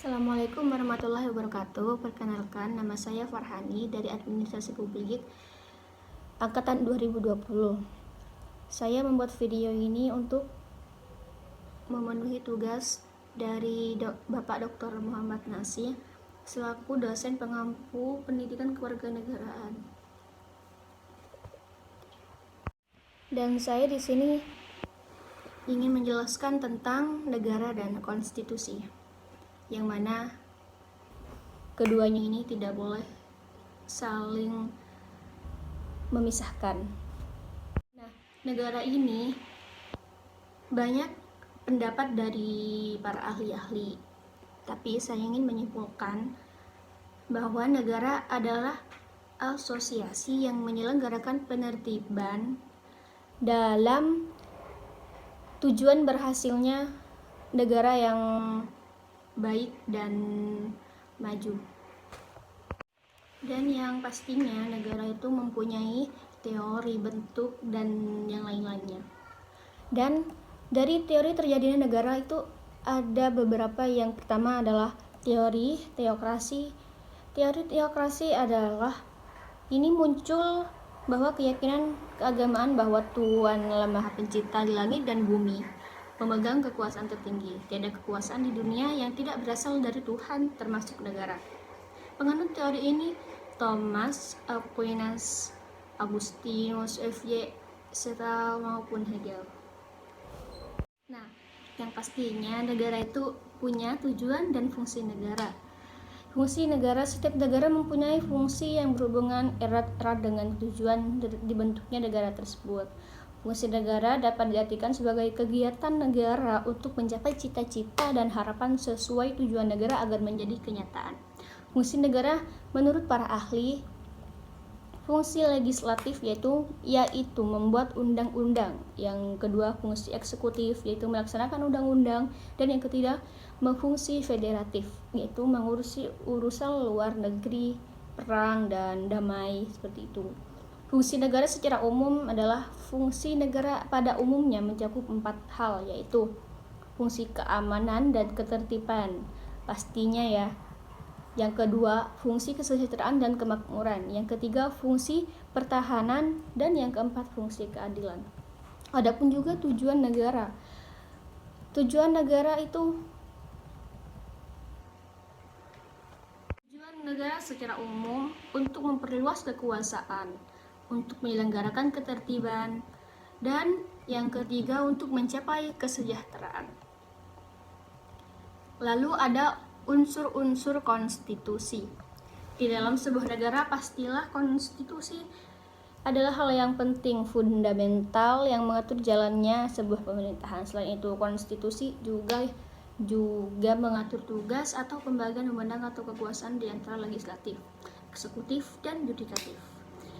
Assalamualaikum warahmatullahi wabarakatuh. Perkenalkan, nama saya Farhani dari Administrasi Publik Angkatan 2020. Saya membuat video ini untuk memenuhi tugas dari Bapak Dr. Muhammad Nasih selaku dosen pengampu pendidikan kewarganegaraan. Dan saya di sini ingin menjelaskan tentang negara dan konstitusi, yang mana keduanya ini tidak boleh saling memisahkan. Nah, negara ini banyak pendapat dari para ahli-ahli, tapi saya ingin menyimpulkan bahwa negara adalah asosiasi yang menyelenggarakan penertiban dalam tujuan berhasilnya negara yang baik dan maju. Dan yang pastinya negara itu mempunyai teori, bentuk, dan yang lain-lainnya. Dan dari teori terjadinya negara itu ada beberapa. Yang pertama adalah teori teokrasi. Teori teokrasi adalah ini muncul bahwa keyakinan keagamaan bahwa Tuhan Yang Maha Pencipta di langit dan bumi memegang kekuasaan tertinggi. Tiada kekuasaan di dunia yang tidak berasal dari Tuhan, termasuk negara. Penganut teori ini Thomas Aquinas, Augustinus, F.Y. serta maupun Hegel. Nah, yang pastinya negara itu punya tujuan dan fungsi negara. Fungsi negara, setiap negara mempunyai fungsi yang berhubungan erat-erat dengan tujuan dibentuknya negara tersebut. Fungsi negara dapat diartikan sebagai kegiatan negara untuk mencapai cita-cita dan harapan sesuai tujuan negara agar menjadi kenyataan. Fungsi negara menurut para ahli, fungsi legislatif yaitu membuat undang-undang. Yang kedua, fungsi eksekutif yaitu melaksanakan undang-undang, dan yang ketiga, fungsi federatif yaitu mengurusi urusan luar negeri, perang dan damai, seperti itu. Fungsi negara secara umum adalah fungsi negara pada umumnya mencakup 4 hal, yaitu fungsi keamanan dan ketertiban pastinya ya. Yang kedua, fungsi kesejahteraan dan kemakmuran. Yang ketiga, fungsi pertahanan, dan yang keempat, fungsi keadilan. Adapun juga tujuan negara. Tujuan negara secara umum untuk memperluas kekuasaan, untuk menyelenggarakan ketertiban, dan yang ketiga untuk mencapai kesejahteraan. Lalu ada unsur-unsur konstitusi. Di dalam sebuah negara pastilah konstitusi adalah hal yang penting, fundamental yang mengatur jalannya sebuah pemerintahan. Selain itu, konstitusi juga mengatur tugas atau pembagian wewenang atau kekuasaan di antara legislatif, eksekutif, dan yudikatif.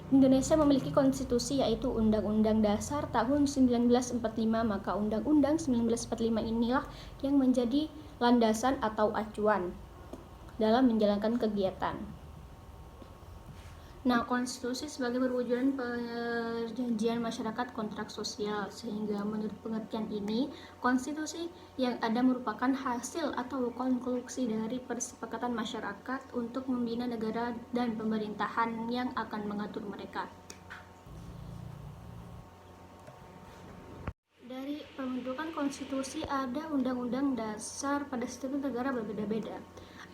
Indonesia memiliki konstitusi yaitu Undang-Undang Dasar tahun 1945, maka Undang-Undang 1945 inilah yang menjadi landasan atau acuan dalam menjalankan kegiatan. Nah, konstitusi sebagai perwujudan perjanjian masyarakat kontrak sosial, sehingga menurut pengertian ini, konstitusi yang ada merupakan hasil atau konklusi dari persepakatan masyarakat untuk membina negara dan pemerintahan yang akan mengatur mereka. Dari pembentukan konstitusi ada undang-undang dasar pada setiap negara berbeda-beda.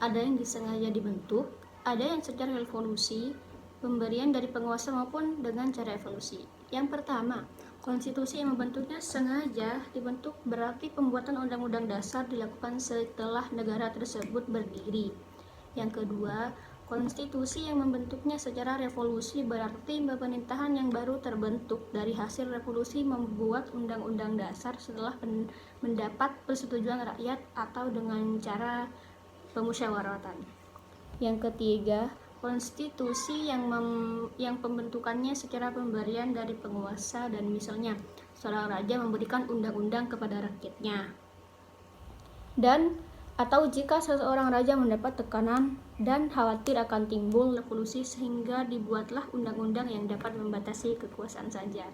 Ada yang disengaja dibentuk, ada yang secara revolusi, pemberian dari penguasa maupun dengan cara evolusi. Yang pertama, konstitusi yang membentuknya sengaja dibentuk berarti pembuatan undang-undang dasar dilakukan setelah negara tersebut berdiri. Yang kedua, konstitusi yang membentuknya secara revolusi berarti pemerintahan yang baru terbentuk dari hasil revolusi membuat undang-undang dasar setelah mendapat persetujuan rakyat atau dengan cara pemusyawaratan. Yang ketiga, konstitusi yang pembentukannya secara pemberian dari penguasa, dan misalnya seorang raja memberikan undang-undang kepada rakyatnya, dan atau jika seseorang raja mendapat tekanan dan khawatir akan timbul revolusi sehingga dibuatlah undang-undang yang dapat membatasi kekuasaan saja.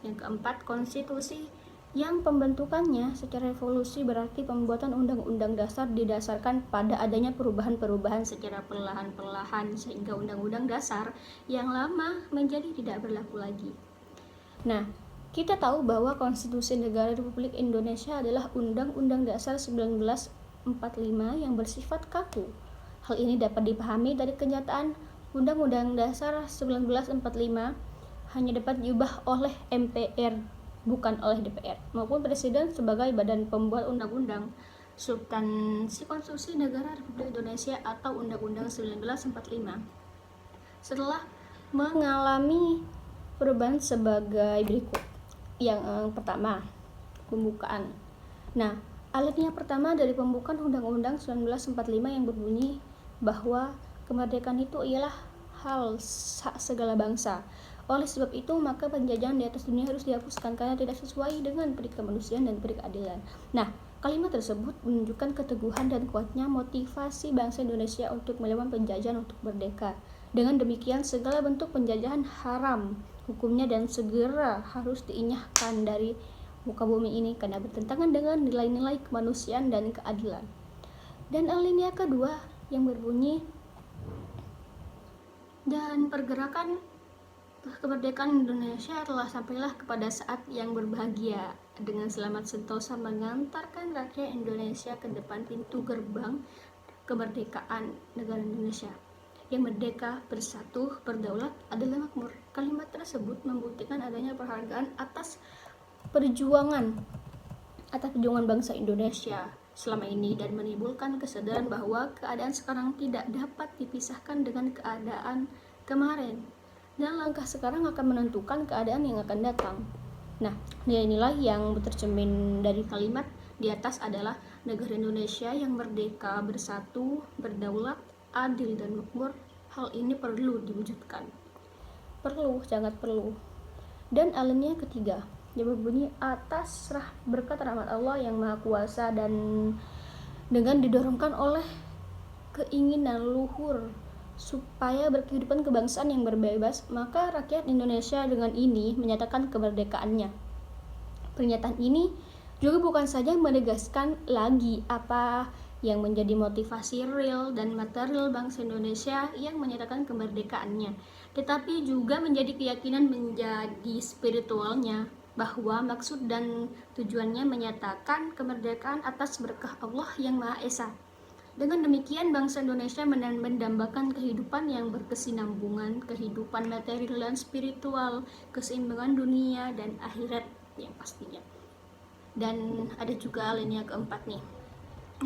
Yang keempat, konstitusi yang pembentukannya secara evolusi berarti pembuatan undang-undang dasar didasarkan pada adanya perubahan-perubahan secara perlahan-perlahan sehingga undang-undang dasar yang lama menjadi tidak berlaku lagi. Nah, kita tahu bahwa Konstitusi Negara Republik Indonesia adalah Undang-Undang Dasar 1945 yang bersifat kaku. Hal ini dapat dipahami dari kenyataan Undang-Undang Dasar 1945 hanya dapat diubah oleh MPR, bukan oleh DPR, maupun Presiden sebagai badan pembuat undang-undang. Substansi Konstitusi Negara Republik Indonesia atau Undang-Undang 1945 setelah mengalami perubahan sebagai berikut. Yang pertama, pembukaan. Nah, alinea pertama dari pembukaan Undang-Undang 1945 yang berbunyi bahwa kemerdekaan itu ialah hak segala bangsa. Oleh sebab itu, maka penjajahan di atas dunia harus dihapuskan karena tidak sesuai dengan peri kemanusiaan dan peri keadilan. Nah, kalimat tersebut menunjukkan keteguhan dan kuatnya motivasi bangsa Indonesia untuk melawan penjajahan untuk merdeka. Dengan demikian, segala bentuk penjajahan haram hukumnya dan segera harus diinyahkan dari muka bumi ini karena bertentangan dengan nilai-nilai kemanusiaan dan keadilan. Dan alinea kedua yang berbunyi, dan pergerakan kemerdekaan Indonesia telah sampailah kepada saat yang berbahagia dengan selamat sentosa mengantarkan rakyat Indonesia ke depan pintu gerbang kemerdekaan negara Indonesia. Yang merdeka, bersatu, berdaulat adalah makmur. Kalimat tersebut membuktikan adanya penghargaan atas perjuangan bangsa Indonesia selama ini dan menimbulkan kesadaran bahwa keadaan sekarang tidak dapat dipisahkan dengan keadaan kemarin. Dan langkah sekarang akan menentukan keadaan yang akan datang. Nah, nilai-nilai yang tercermin dari kalimat di atas adalah negara Indonesia yang merdeka, bersatu, berdaulat, adil, dan makmur. Hal ini perlu diwujudkan. Perlu, sangat perlu. Dan alinea ketiga yang berbunyi, atas berkat rahmat Allah yang Maha Kuasa dan dengan didorongkan oleh keinginan luhur supaya berkehidupan kebangsaan yang berbebas, maka rakyat Indonesia dengan ini menyatakan kemerdekaannya. Pernyataan ini juga bukan saja menegaskan lagi apa yang menjadi motivasi real dan material bangsa Indonesia yang menyatakan kemerdekaannya, tetapi juga menjadi keyakinan menjadi spiritualnya bahwa maksud dan tujuannya menyatakan kemerdekaan atas berkah Allah yang Maha Esa. Dengan demikian, bangsa Indonesia mendambakan kehidupan yang berkesinambungan, kehidupan material dan spiritual, keseimbangan dunia dan akhirat yang pastinya. Dan ada juga alinea keempat nih,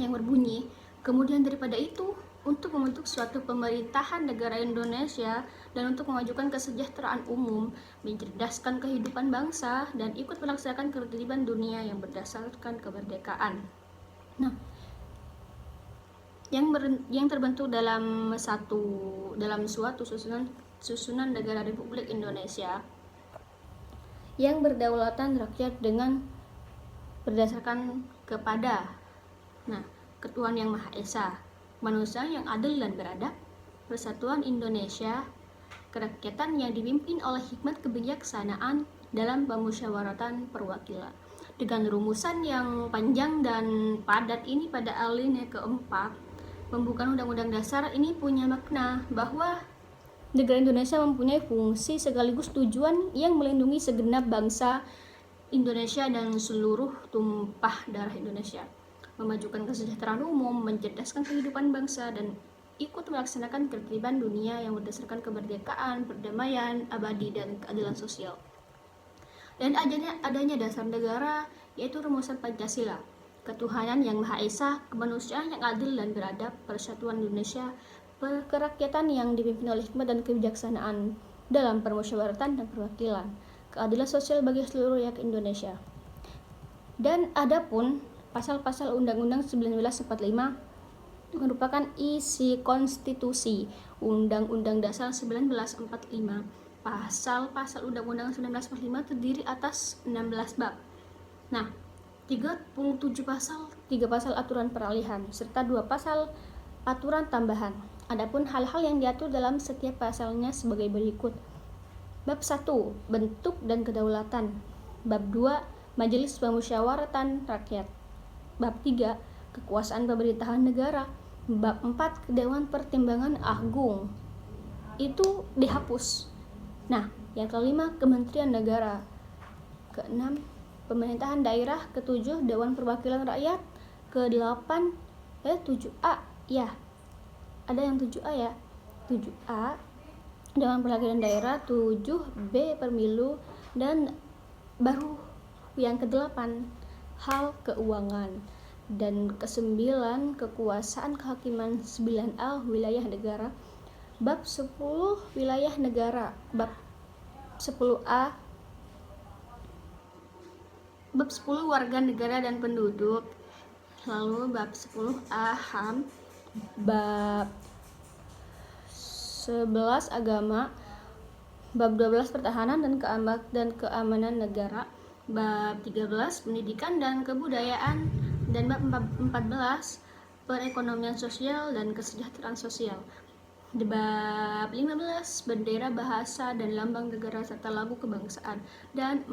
yang berbunyi, kemudian daripada itu, untuk membentuk suatu pemerintahan negara Indonesia dan untuk memajukan kesejahteraan umum, mencerdaskan kehidupan bangsa, dan ikut melaksanakan ketertiban dunia yang berdasarkan kemerdekaan. Nah, yang terbentuk dalam suatu susunan negara Republik Indonesia yang berdaulatan rakyat dengan berdasarkan kepada ketuhanan yang Maha Esa, manusia yang adil dan beradab, persatuan Indonesia, kerakyatan yang dipimpin oleh hikmat kebijaksanaan dalam pemusyawaratan perwakilan. Dengan rumusan yang panjang dan padat ini pada alinea keempat, pembukaan Undang-Undang Dasar ini punya makna bahwa negara Indonesia mempunyai fungsi sekaligus tujuan yang melindungi segenap bangsa Indonesia dan seluruh tumpah darah Indonesia, memajukan kesejahteraan umum, mencerdaskan kehidupan bangsa, dan ikut melaksanakan ketertiban dunia yang berdasarkan kemerdekaan, perdamaian, abadi, dan keadilan sosial. Dan adanya dasar negara, yaitu rumusan Pancasila, ketuhanan yang Maha Esa, kemanusiaan yang adil dan beradab, persatuan Indonesia, kerakyatan yang dipimpin oleh hikmat dan kebijaksanaan dalam permusyawaratan dan perwakilan, keadilan sosial bagi seluruh rakyat Indonesia. Dan adapun pasal-pasal Undang-Undang 1945 merupakan isi konstitusi Undang-Undang Dasar 1945. Pasal-pasal Undang-Undang 1945 terdiri atas 16 bab. Nah, 37 pasal, 3 pasal aturan peralihan, serta 2 pasal aturan tambahan. Adapun hal-hal yang diatur dalam setiap pasalnya sebagai berikut. Bab 1, bentuk dan kedaulatan. Bab 2, Majelis Pemusyawaratan Rakyat. Bab 3, kekuasaan pemerintahan negara. Bab 4, Dewan Pertimbangan Agung. Itu dihapus. Nah, yang kelima, Kementerian Negara. Keenam, pemerintahan daerah. Ketujuh, Dewan Perwakilan Rakyat. Kedelapan, 7A. Ya, ada yang 7A ya. 7A, Dewan Perwakilan Daerah. 7B, Pemilu. Dan baru yang kedelapan, hal keuangan. Dan kesembilan, kekuasaan kehakiman. 9A, wilayah negara. Bab 10, wilayah negara. Bab 10A, bab 10, warga negara dan penduduk. Lalu bab 10A, HAM. Bab 11, agama. Bab 12, pertahanan dan keamanan negara. Bab 13, pendidikan dan kebudayaan. Dan bab 14, perekonomian sosial dan kesejahteraan sosial. Bab 15, bendera, bahasa dan lambang negara serta lagu kebangsaan. Dan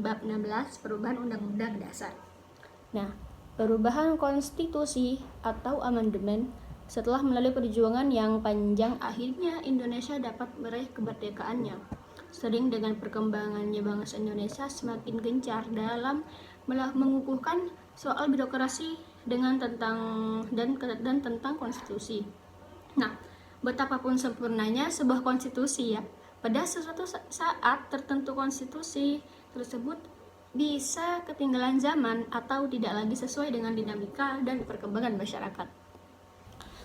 bab 16, perubahan undang-undang dasar. Nah, perubahan konstitusi atau amandemen. Setelah melalui perjuangan yang panjang, akhirnya Indonesia dapat meraih kemerdekaannya. Sering dengan perkembangannya bangsa Indonesia semakin gencar dalam mengukuhkan soal birokrasi dengan tentang konstitusi. Nah, betapapun sempurnanya sebuah konstitusi ya, pada sesuatu saat tertentu konstitusi tersebut bisa ketinggalan zaman atau tidak lagi sesuai dengan dinamika dan perkembangan masyarakat.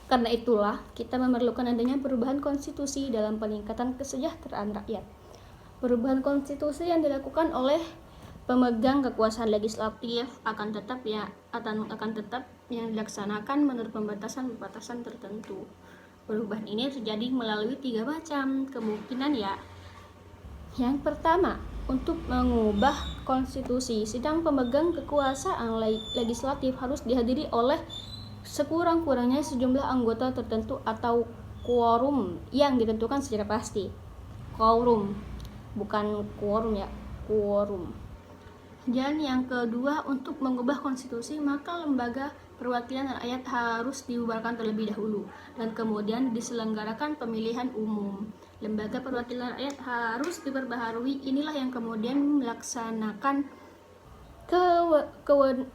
Karena itulah kita memerlukan adanya perubahan konstitusi dalam peningkatan kesejahteraan rakyat. Perubahan konstitusi yang dilakukan oleh pemegang kekuasaan legislatif akan tetap yang dilaksanakan menurut pembatasan tertentu. Perubahan ini terjadi melalui 3 macam kemungkinan ya. Yang pertama, untuk mengubah konstitusi, sidang pemegang kekuasaan legislatif harus dihadiri oleh sekurang-kurangnya sejumlah anggota tertentu atau quorum yang ditentukan secara pasti. Quorum, bukan quorum ya, quorum. Dan yang kedua, untuk mengubah konstitusi maka lembaga perwakilan rakyat harus dibubarkan terlebih dahulu dan kemudian diselenggarakan pemilihan umum. Lembaga perwakilan rakyat harus diperbaharui. Inilah yang kemudian melaksanakan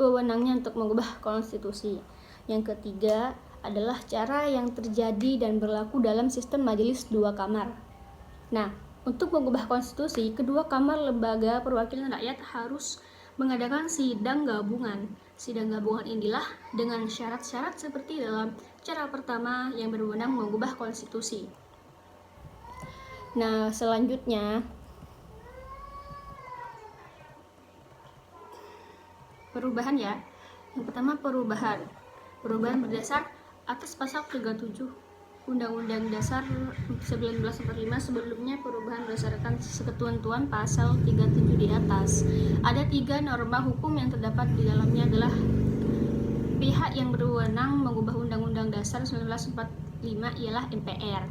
kewenangannya untuk mengubah konstitusi. Yang ketiga adalah cara yang terjadi dan berlaku dalam sistem majelis 2 kamar. Nah, untuk mengubah konstitusi, kedua kamar lembaga perwakilan rakyat harus mengadakan sidang gabungan. Sidang gabungan inilah dengan syarat-syarat seperti dalam cara pertama yang berwenang mengubah konstitusi. Nah, selanjutnya perubahan ya. Yang pertama, perubahan berdasar atas pasal 37 Undang-Undang Dasar 1945. Sebelumnya perubahan berdasarkan ketentuan pasal 37 di atas. Ada 3 norma hukum yang terdapat di dalamnya adalah pihak yang berwenang mengubah Undang-Undang Dasar 1945 ialah MPR.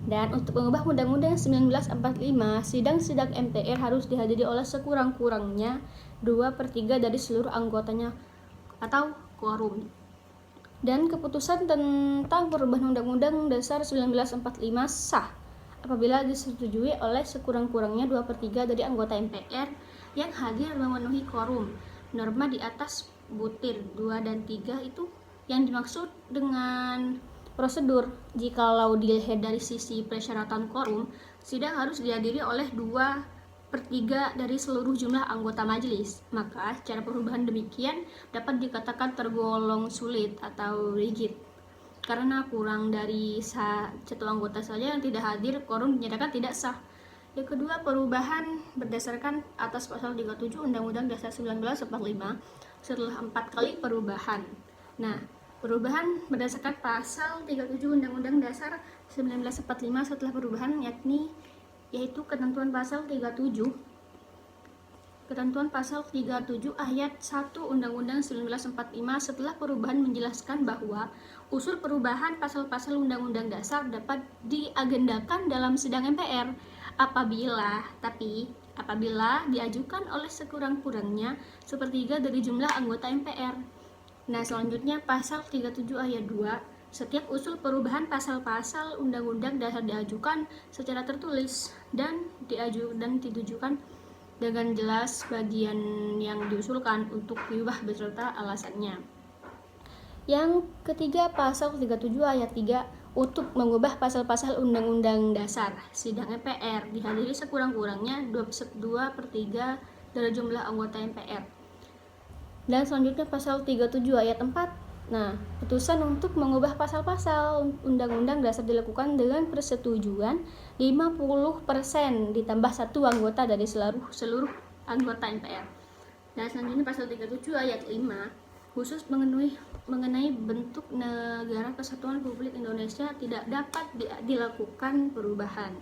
Dan untuk mengubah Undang-Undang 1945, sidang-sidang MPR harus dihadiri oleh sekurang-kurangnya 2/3 dari seluruh anggotanya atau quorum. Dan keputusan tentang perubahan Undang-Undang Dasar 1945 sah apabila disetujui oleh sekurang-kurangnya 2/3 dari anggota MPR yang hadir memenuhi quorum. Norma di atas butir 2 dan 3 itu yang dimaksud dengan prosedur. Jikalau dilihat dari sisi persyaratan quorum, sidang harus dihadiri oleh 2/3 dari seluruh jumlah anggota majelis. Maka cara perubahan demikian dapat dikatakan tergolong sulit atau rigid karena kurang dari 1 anggota saja yang tidak hadir, quorum dinyatakan tidak sah. Yang kedua, perubahan berdasarkan atas pasal 37 Undang-Undang Dasar 1945 setelah 4 kali perubahan. Nah, perubahan berdasarkan pasal 37 Undang-Undang Dasar 1945 setelah perubahan yaitu ketentuan pasal 37 ayat 1 Undang-Undang 1945 setelah perubahan menjelaskan bahwa usul perubahan pasal-pasal Undang-Undang Dasar dapat diagendakan dalam sidang MPR apabila apabila diajukan oleh sekurang-kurangnya sepertiga dari jumlah anggota MPR. Nah, selanjutnya pasal 37 ayat 2, setiap usul perubahan pasal-pasal Undang-Undang Dasar diajukan secara tertulis dan ditujukan dengan jelas bagian yang diusulkan untuk diubah beserta alasannya. Yang ketiga, pasal 37 ayat 3, untuk mengubah pasal-pasal Undang-Undang Dasar, sidang MPR dihadiri sekurang-kurangnya 2/3 dari jumlah anggota MPR. Dan selanjutnya pasal 37 ayat 4, nah, putusan untuk mengubah pasal-pasal Undang-Undang Dasar dilakukan dengan persetujuan 50% ditambah 1 anggota dari seluruh anggota MPR. Dan selanjutnya pasal 37 ayat 5, khusus mengenai bentuk negara kesatuan Republik Indonesia tidak dapat dilakukan perubahan.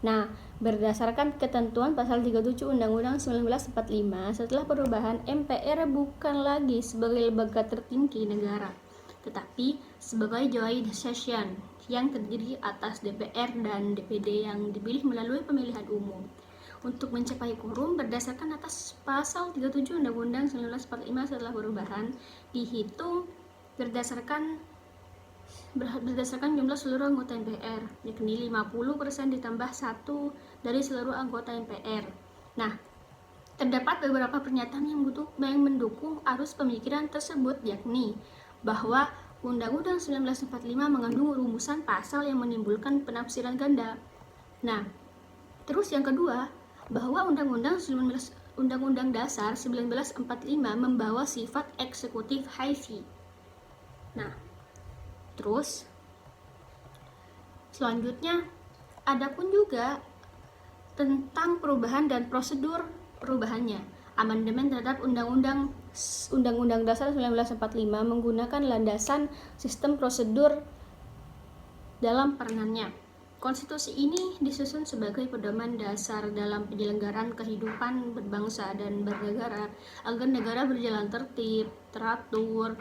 Nah, berdasarkan ketentuan pasal 37 Undang-Undang 1945, setelah perubahan, MPR bukan lagi sebagai lembaga tertinggi negara, tetapi sebagai joint session yang terdiri atas DPR dan DPD yang dipilih melalui pemilihan umum. Untuk mencapai quorum berdasarkan atas pasal 37 Undang-Undang 1945 setelah perubahan dihitung berdasarkan jumlah seluruh anggota MPR, yakni 50% ditambah 1 dari seluruh anggota MPR. Nah, terdapat beberapa pernyataan yang mendukung arus pemikiran tersebut, yakni bahwa Undang-Undang 1945 mengandung rumusan pasal yang menimbulkan penafsiran ganda. Nah, terus yang kedua, bahwa Undang-Undang Dasar 1945 membawa sifat eksekutif haifi. Nah, terus selanjutnya adapun juga tentang perubahan dan prosedur perubahannya. Amandemen terhadap Undang-Undang Dasar 1945 menggunakan landasan sistem prosedur dalam peranannya. Konstitusi ini disusun sebagai pedoman dasar dalam penyelenggaraan kehidupan berbangsa dan bernegara agar negara berjalan tertib, teratur,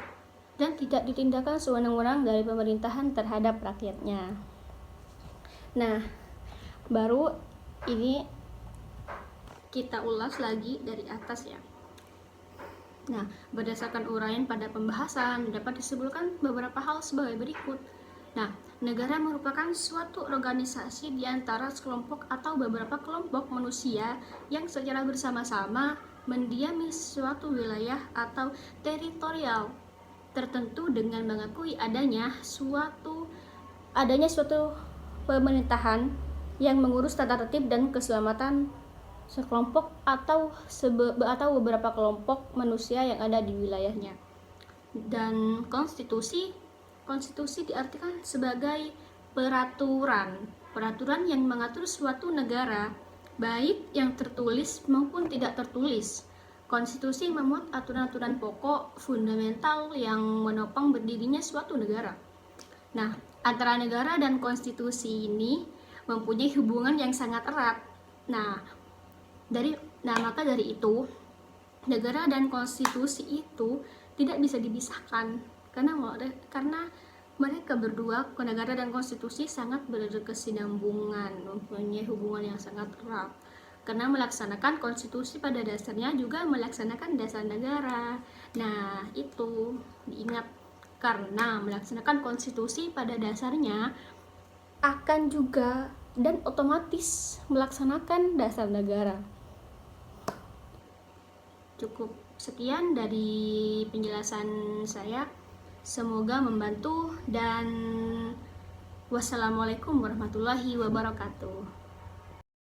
dan tidak ditindakkan sewenang-wenang dari pemerintahan terhadap rakyatnya. Nah, baru ini kita ulas lagi dari atas ya. Nah, berdasarkan uraian pada pembahasan dapat disimpulkan beberapa hal sebagai berikut. Nah, negara merupakan suatu organisasi di antara sekelompok atau beberapa kelompok manusia yang secara bersama-sama mendiami suatu wilayah atau teritorial tertentu dengan mengakui adanya suatu pemerintahan yang mengurus tata tertib dan keselamatan sekelompok atau beberapa kelompok manusia yang ada di wilayahnya. Dan konstitusi diartikan sebagai peraturan yang mengatur suatu negara, baik yang tertulis maupun tidak tertulis. Konstitusi memuat aturan-aturan pokok fundamental yang menopang berdirinya suatu negara. Nah, antara negara dan konstitusi ini mempunyai hubungan yang sangat erat. Maka dari itu, negara dan konstitusi itu tidak bisa dipisahkan karena mereka berdua, negara dan konstitusi, sangat berkesinambungan, mempunyai hubungan yang sangat erat. Karena melaksanakan konstitusi pada dasarnya juga melaksanakan dasar negara. Nah, itu diingat, karena melaksanakan konstitusi pada dasarnya akan juga dan otomatis melaksanakan dasar negara. Cukup sekian dari penjelasan saya. Semoga membantu dan wassalamualaikum warahmatullahi wabarakatuh.